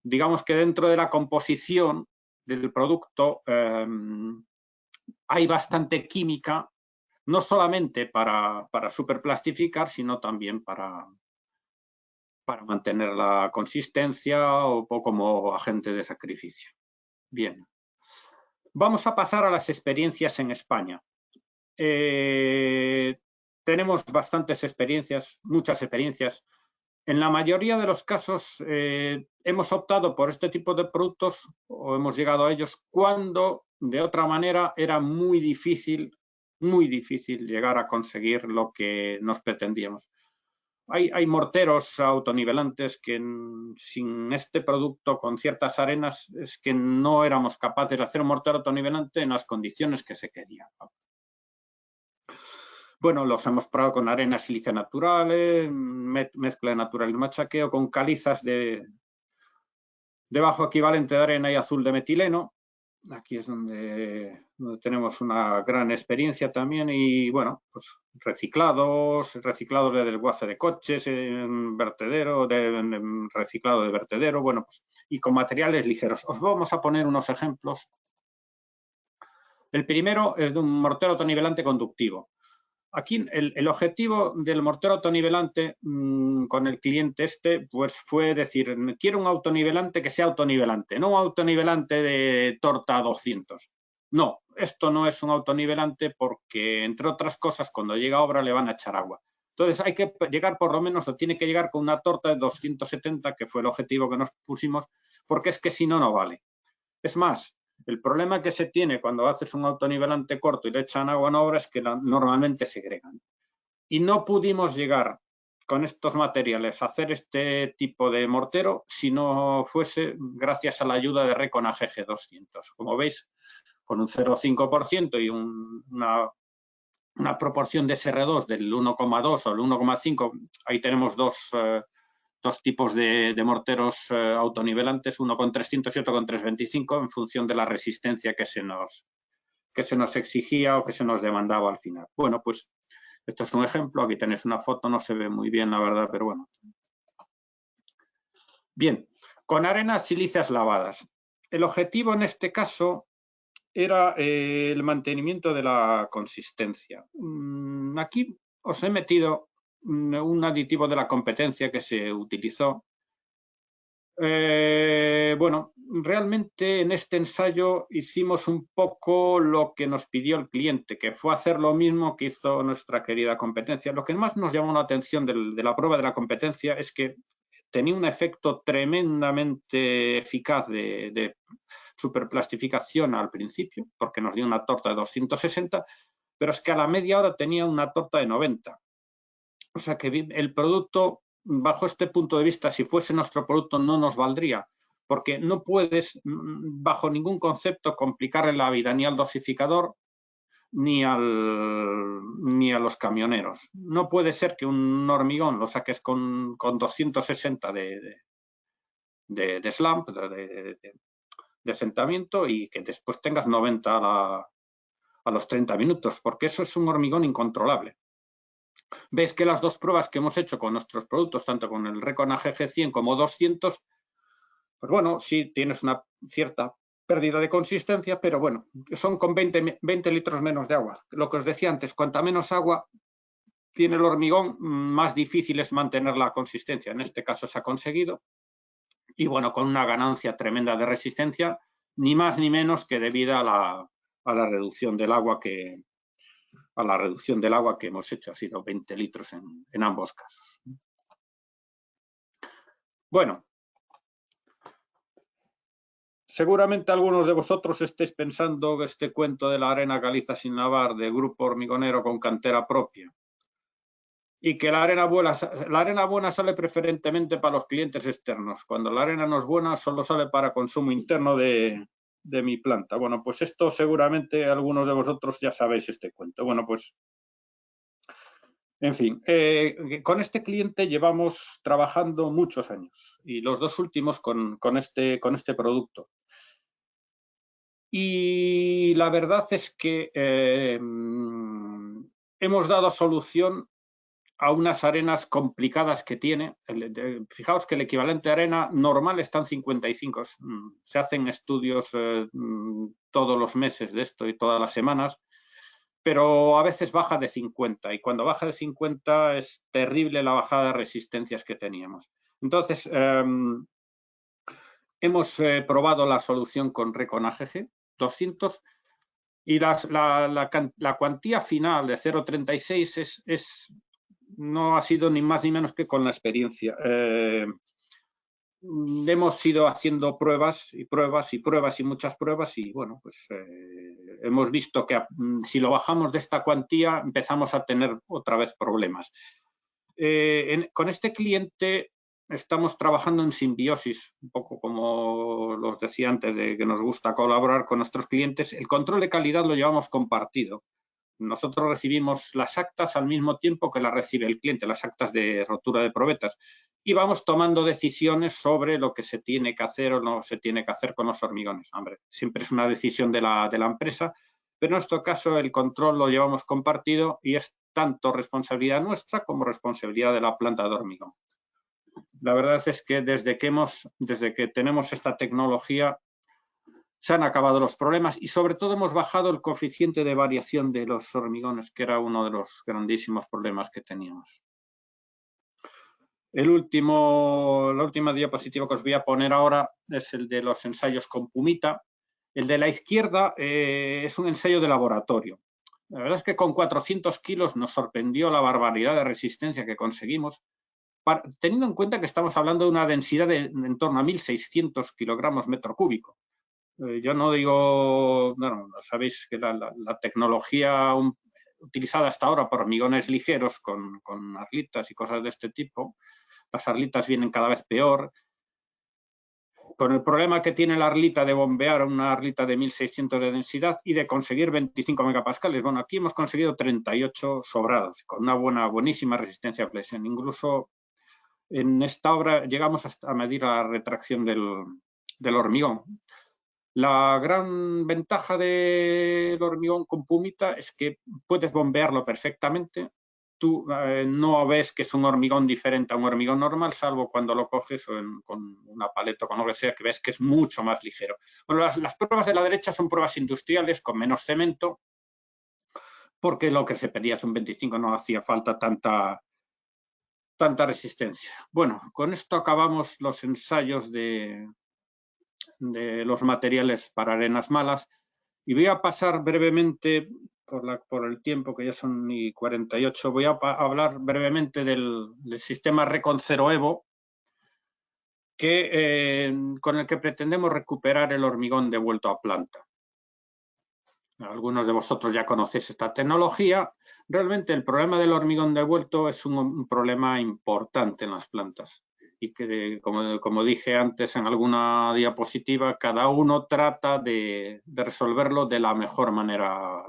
Digamos que dentro de la composición del producto hay bastante química, no solamente para superplastificar, sino también para mantener la consistencia o como agente de sacrificio. Bien, vamos a pasar a las experiencias en España. Tenemos bastantes experiencias, muchas experiencias. En la mayoría de los casos hemos optado por este tipo de productos o hemos llegado a ellos cuando de otra manera era muy difícil llegar a conseguir lo que nos pretendíamos. Hay morteros autonivelantes que sin este producto, con ciertas arenas, es que no éramos capaces de hacer un mortero autonivelante en las condiciones que se querían. Bueno, los hemos probado con arena sílice naturales, mezcla de natural y machaqueo, con calizas de bajo equivalente de arena y azul de metileno. Aquí es donde tenemos una gran experiencia también y, bueno, pues reciclados de desguace de coches, reciclado de vertedero, bueno, pues, y con materiales ligeros. Os vamos a poner unos ejemplos. El primero es de un mortero autonivelante conductivo. Aquí el objetivo del mortero autonivelante con el cliente pues fue decir, quiero un autonivelante que sea autonivelante, no un autonivelante de torta 200. No, esto no es un autonivelante porque, entre otras cosas, cuando llega a obra le van a echar agua. Entonces hay que llegar por lo menos, o tiene que llegar con una torta de 270, que fue el objetivo que nos pusimos, porque es que si no, no vale. Es más, el problema que se tiene cuando haces un autonivelante corto y le echan agua en obra es que normalmente segregan. Y no pudimos llegar con estos materiales a hacer este tipo de mortero si no fuese gracias a la ayuda de Recon AGG 200. Como veis, con un 0,5% y una proporción de SR2 del 1,2 o el 1,5, ahí tenemos dos tipos de morteros autonivelantes, uno con 300 y otro con 325, en función de la resistencia que se nos exigía o que se nos demandaba al final. Bueno, pues esto es un ejemplo, aquí tenéis una foto, no se ve muy bien la verdad, pero bueno. Bien, con arenas silíceas lavadas. El objetivo en este caso era el mantenimiento de la consistencia. Aquí os he metido un aditivo de la competencia que se utilizó. Bueno, realmente en este ensayo hicimos un poco lo que nos pidió el cliente, que fue hacer lo mismo que hizo nuestra querida competencia. Lo que más nos llamó la atención de la prueba de la competencia es que tenía un efecto tremendamente eficaz de superplastificación al principio, porque nos dio una torta de 260, pero es que a la media hora tenía una torta de 90. O sea que el producto, bajo este punto de vista, si fuese nuestro producto no nos valdría, porque no puedes, bajo ningún concepto, complicarle la vida ni al dosificador ni a los camioneros. No puede ser que un hormigón lo saques con 260 de slump, de asentamiento, y que después tengas 90 a los 30 minutos, porque eso es un hormigón incontrolable. Veis que las dos pruebas que hemos hecho con nuestros productos, tanto con el Recon AGG 100 como 200, pues bueno, sí tienes una cierta pérdida de consistencia, pero bueno, son con 20 litros menos de agua. Lo que os decía antes, cuanta menos agua tiene el hormigón, más difícil es mantener la consistencia. En este caso se ha conseguido. Y bueno, con una ganancia tremenda de resistencia, ni más ni menos que debido a la reducción del agua que hemos hecho. Ha sido 20 litros en ambos casos. Bueno, seguramente algunos de vosotros estéis pensando que este cuento de la arena caliza sin lavar, de grupo hormigonero con cantera propia. y que la arena buena sale preferentemente para los clientes externos. Cuando la arena no es buena, solo sale para consumo interno de mi planta. Bueno, pues esto seguramente algunos de vosotros ya sabéis este cuento. Bueno, pues, en fin, con este cliente llevamos trabajando muchos años y los dos últimos con este producto. Y la verdad es que hemos dado solución a unas arenas complicadas que tiene. Fijaos que el equivalente de arena normal está en 55. Se hacen estudios todos los meses de esto y todas las semanas, pero a veces baja de 50 y cuando baja de 50 es terrible la bajada de resistencias que teníamos. Entonces, hemos probado la solución con Recon AGG 200 y la cuantía final de 0,36 no ha sido ni más ni menos que con la experiencia. Hemos ido haciendo pruebas y pruebas y pruebas y muchas pruebas y bueno, pues hemos visto que si lo bajamos de esta cuantía empezamos a tener otra vez problemas. Con este cliente estamos trabajando en simbiosis, un poco como los decía antes, de que nos gusta colaborar con nuestros clientes. El control de calidad lo llevamos compartido. Nosotros recibimos las actas al mismo tiempo que las recibe el cliente, las actas de rotura de probetas, y vamos tomando decisiones sobre lo que se tiene que hacer o no se tiene que hacer con los hormigones. Hombre, siempre es una decisión de la empresa, pero en nuestro caso el control lo llevamos compartido y es tanto responsabilidad nuestra como responsabilidad de la planta de hormigón. La verdad es que desde que tenemos esta tecnología se han acabado los problemas y sobre todo hemos bajado el coeficiente de variación de los hormigones, que era uno de los grandísimos problemas que teníamos. La última diapositiva que os voy a poner ahora es el de los ensayos con pumita. El de la izquierda es un ensayo de laboratorio. La verdad es que con 400 kilos nos sorprendió la barbaridad de resistencia que conseguimos, teniendo en cuenta que estamos hablando de una densidad de en torno a 1.600 kilogramos metro cúbico. Yo no digo, bueno, sabéis que la tecnología utilizada hasta ahora por hormigones ligeros con arlitas y cosas de este tipo, las arlitas vienen cada vez peor. Con el problema que tiene la arlita de bombear una arlita de 1.600 de densidad y de conseguir 25 megapascales. Bueno, aquí hemos conseguido 38 sobrados, con una buenísima resistencia a presión. Incluso en esta obra llegamos hasta a medir la retracción del hormigón. La gran ventaja del hormigón con pumita es que puedes bombearlo perfectamente. Tú no ves que es un hormigón diferente a un hormigón normal, salvo cuando lo coges con una paleta o con lo que sea, que ves que es mucho más ligero. Bueno, las pruebas de la derecha son pruebas industriales con menos cemento, porque lo que se pedía es un 25, no hacía falta tanta resistencia. Bueno, con esto acabamos los ensayos de los materiales para arenas malas y voy a pasar brevemente por el tiempo, que ya son 48, voy a hablar brevemente del sistema Recon Zero Evo con el que pretendemos recuperar el hormigón devuelto a planta. Algunos de vosotros ya conocéis esta tecnología. Realmente el problema del hormigón devuelto es un problema importante en las plantas y que, como dije antes en alguna diapositiva, cada uno trata de resolverlo de la mejor manera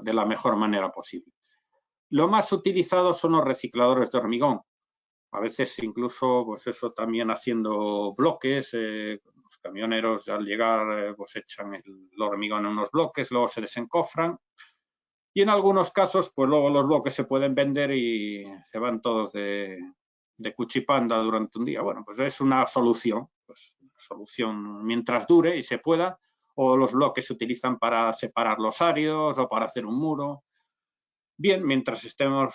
posible. Lo más utilizado son los recicladores de hormigón. A veces incluso, pues eso, también haciendo bloques. Los camioneros al llegar pues echan el hormigón en unos bloques, luego se desencofran. Y en algunos casos, pues luego los bloques se pueden vender y se van todos de cuchipanda durante un día. Bueno, pues es una solución, mientras dure y se pueda, o los bloques se utilizan para separar los áridos o para hacer un muro. Bien, mientras estemos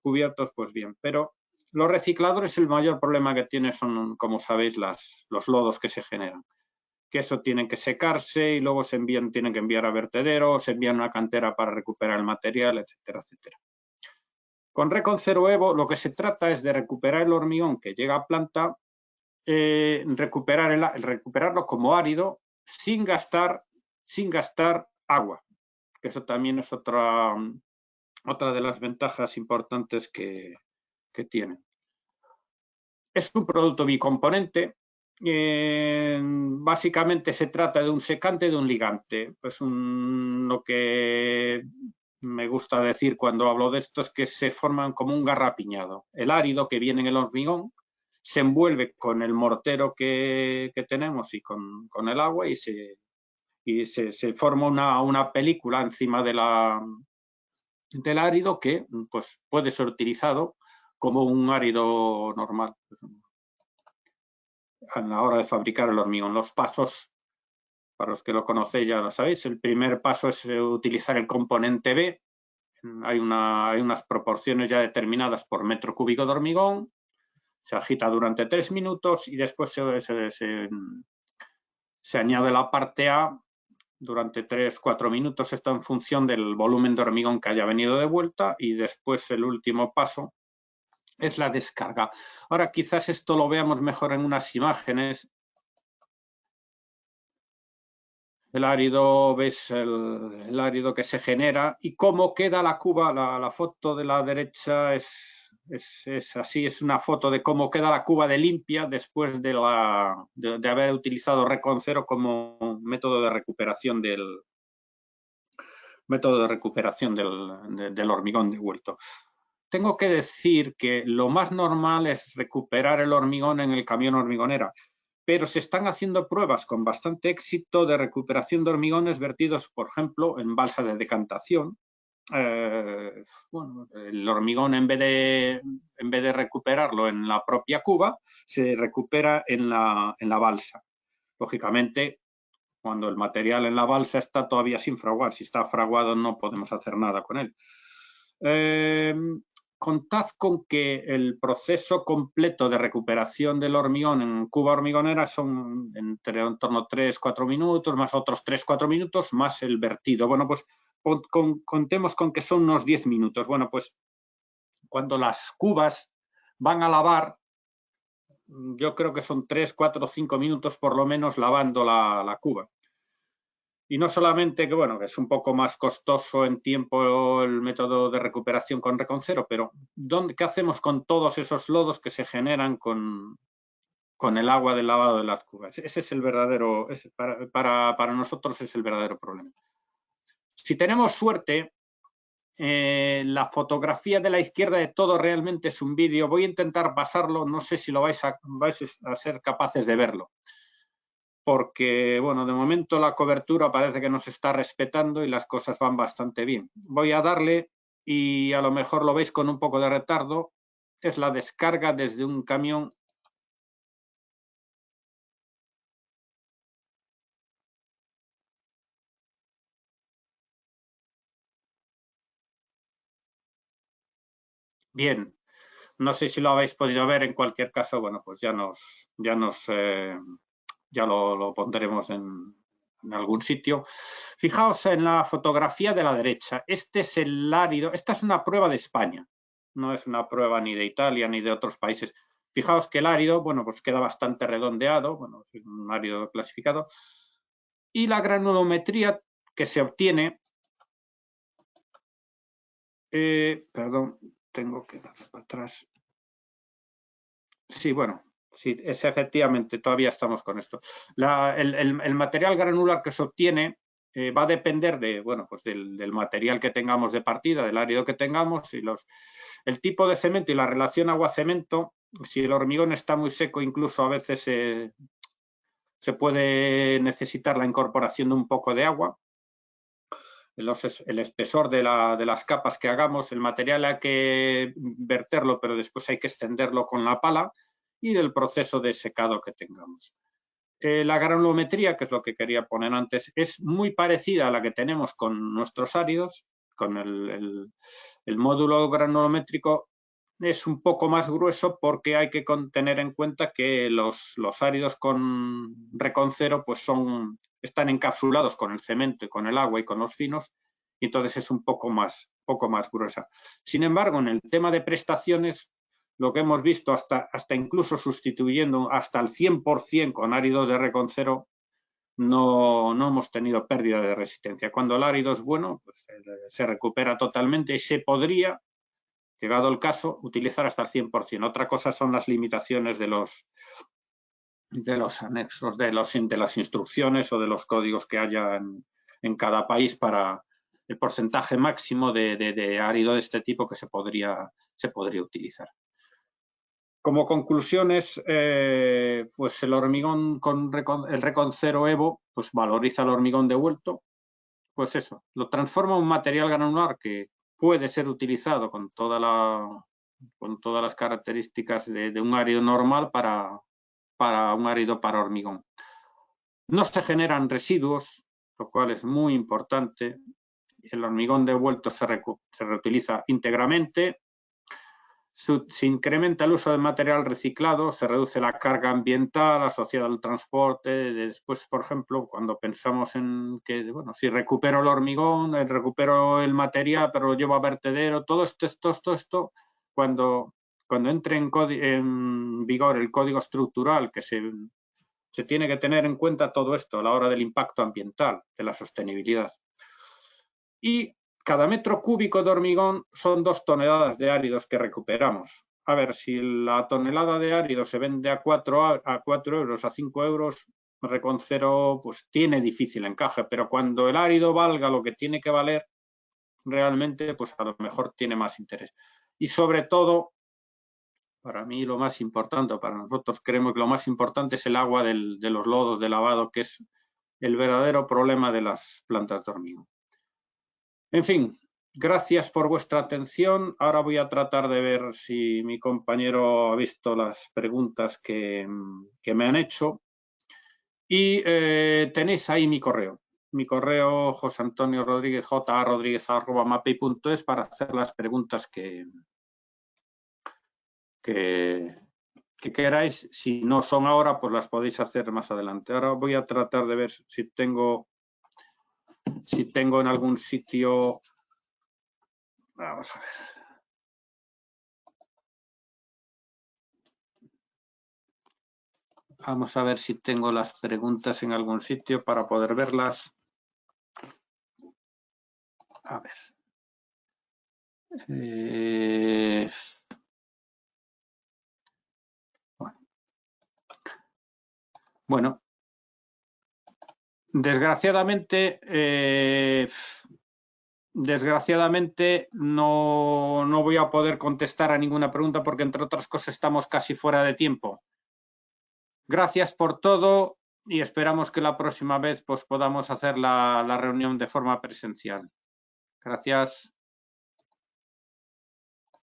cubiertos, pues bien. Pero los recicladores, el mayor problema que tienen son, como sabéis, los lodos que se generan. Que eso tienen que secarse y luego tienen que enviar a vertedero, se envían a una cantera para recuperar el material, etcétera, etcétera. Con Recon Zero Evo lo que se trata es de recuperar el hormigón que llega a planta, recuperarlo como árido sin gastar agua, que eso también es otra de las ventajas importantes que que tiene. Es un producto bicomponente. Básicamente se trata de un secante y de un ligante. Pues lo que me gusta decir cuando hablo de esto es que se forman como un garrapiñado. El árido que viene en el hormigón se envuelve con el mortero que tenemos y con el agua y se forma una película encima del árido que pues, puede ser utilizado como un árido normal a la hora de fabricar el hormigón. Los pasos, para los que lo conocéis ya lo sabéis, el primer paso es utilizar el componente B. Hay unas proporciones ya determinadas por metro cúbico de hormigón, se agita durante 3 minutos y después se añade la parte A durante 3-4 minutos, esto en función del volumen de hormigón que haya venido de vuelta, y después el último paso es la descarga. Ahora quizás esto lo veamos mejor en unas imágenes. El árido, ves el árido que se genera y cómo queda la cuba. La foto de la derecha es así, es una foto de cómo queda la cuba de limpia después de haber utilizado Reconcero como método de recuperación del hormigón devuelto. Tengo que decir que lo más normal es recuperar el hormigón en el camión hormigonera, pero se están haciendo pruebas con bastante éxito de recuperación de hormigones vertidos, por ejemplo, en balsas de decantación. Bueno, el hormigón en vez de recuperarlo en la propia cuba, se recupera en la balsa. Lógicamente, cuando el material en la balsa está todavía sin fraguar. Si está fraguado no podemos hacer nada con él. Contad con que el proceso completo de recuperación del hormigón en cuba hormigonera son en torno a 3-4 minutos, más otros 3-4 minutos, más el vertido. Bueno, pues contemos con que son unos 10 minutos. Bueno, pues cuando las cubas van a lavar, yo creo que son 3-4-5 minutos por lo menos lavando la cuba. Y no solamente que, bueno, que es un poco más costoso en tiempo el método de recuperación con Reconcero, pero ¿qué hacemos con todos esos lodos que se generan con el agua del lavado de las cubas? Ese es el verdadero, para nosotros es el verdadero problema. Si tenemos suerte, la fotografía de la izquierda de todo realmente es un vídeo. Voy a intentar pasarlo, no sé si lo vais a ser capaces de verlo. Porque, bueno, de momento la cobertura parece que nos está respetando y las cosas van bastante bien. Voy a darle, y a lo mejor lo veis con un poco de retardo, es la descarga desde un camión. Bien, no sé si lo habéis podido ver, en cualquier caso, bueno, pues ya lo pondremos en algún sitio. Fijaos en la fotografía de la derecha. Este es el árido. Esta es una prueba de España. No es una prueba ni de Italia ni de otros países. Fijaos que el árido, bueno, pues queda bastante redondeado. Bueno, es un árido clasificado. Y la granulometría que se obtiene... perdón, tengo que dar para atrás. Sí, bueno, sí, es efectivamente, todavía estamos con esto. El material granular que se obtiene va a depender de, bueno, pues del material que tengamos de partida, del árido que tengamos, y el tipo de cemento y la relación agua-cemento. Si el hormigón está muy seco, incluso a veces se puede necesitar la incorporación de un poco de agua. El espesor de las capas que hagamos, el material hay que verterlo, pero después hay que extenderlo con la pala, y del proceso de secado que tengamos. La granulometría, que es lo que quería poner antes, es muy parecida a la que tenemos con nuestros áridos. Con el módulo granulométrico es un poco más grueso porque hay que tener en cuenta que los áridos con Reconcero pues están encapsulados con el cemento y con el agua y con los finos, y entonces es un poco más gruesa. Sin embargo, en el tema de prestaciones, lo que hemos visto hasta incluso sustituyendo hasta el 100% con áridos de Reconcero, no hemos tenido pérdida de resistencia. Cuando el árido es bueno, pues se recupera totalmente y se podría, llegado el caso, utilizar hasta el 100%. Otra cosa son las limitaciones de los anexos, de las instrucciones o de los códigos que haya en cada país para el porcentaje máximo de árido de este tipo que se podría utilizar. Como conclusiones, pues el hormigón el Recon 0 Evo pues valoriza el hormigón devuelto, pues eso, lo transforma en un material granular que puede ser utilizado con todas las características de un árido normal para un árido para hormigón. No se generan residuos, lo cual es muy importante. El hormigón devuelto se reutiliza íntegramente. Se incrementa el uso de material reciclado, se reduce la carga ambiental asociada al transporte. Después, por ejemplo, cuando pensamos en que, bueno, si recupero el hormigón, recupero el material, pero lo llevo a vertedero, todo esto, cuando entre en vigor el código estructural, que se tiene que tener en cuenta todo esto a la hora del impacto ambiental, de la sostenibilidad. Y cada metro cúbico de hormigón son 2 toneladas de áridos que recuperamos. A ver, si la tonelada de árido se vende a 4 euros, a 5 euros, Recon 0 pues tiene difícil encaje, pero cuando el árido valga lo que tiene que valer, realmente pues a lo mejor tiene más interés. Y sobre todo, para mí lo más importante, para nosotros creemos que lo más importante es el agua de los lodos de lavado, que es el verdadero problema de las plantas de hormigón. En fin, gracias por vuestra atención. Ahora voy a tratar de ver si mi compañero ha visto las preguntas que me han hecho. Y tenéis ahí mi correo. Mi correo, José Antonio Rodríguez, jarodríguez@mapei.es, para hacer las preguntas que queráis. Si no son ahora, pues las podéis hacer más adelante. Ahora voy a tratar de ver si tengo en algún sitio. Vamos a ver. Vamos a ver si tengo las preguntas en algún sitio para poder verlas. A ver. Bueno. Desgraciadamente no voy a poder contestar a ninguna pregunta porque, entre otras cosas, estamos casi fuera de tiempo. Gracias por todo y esperamos que la próxima vez pues, podamos hacer la reunión de forma presencial. Gracias.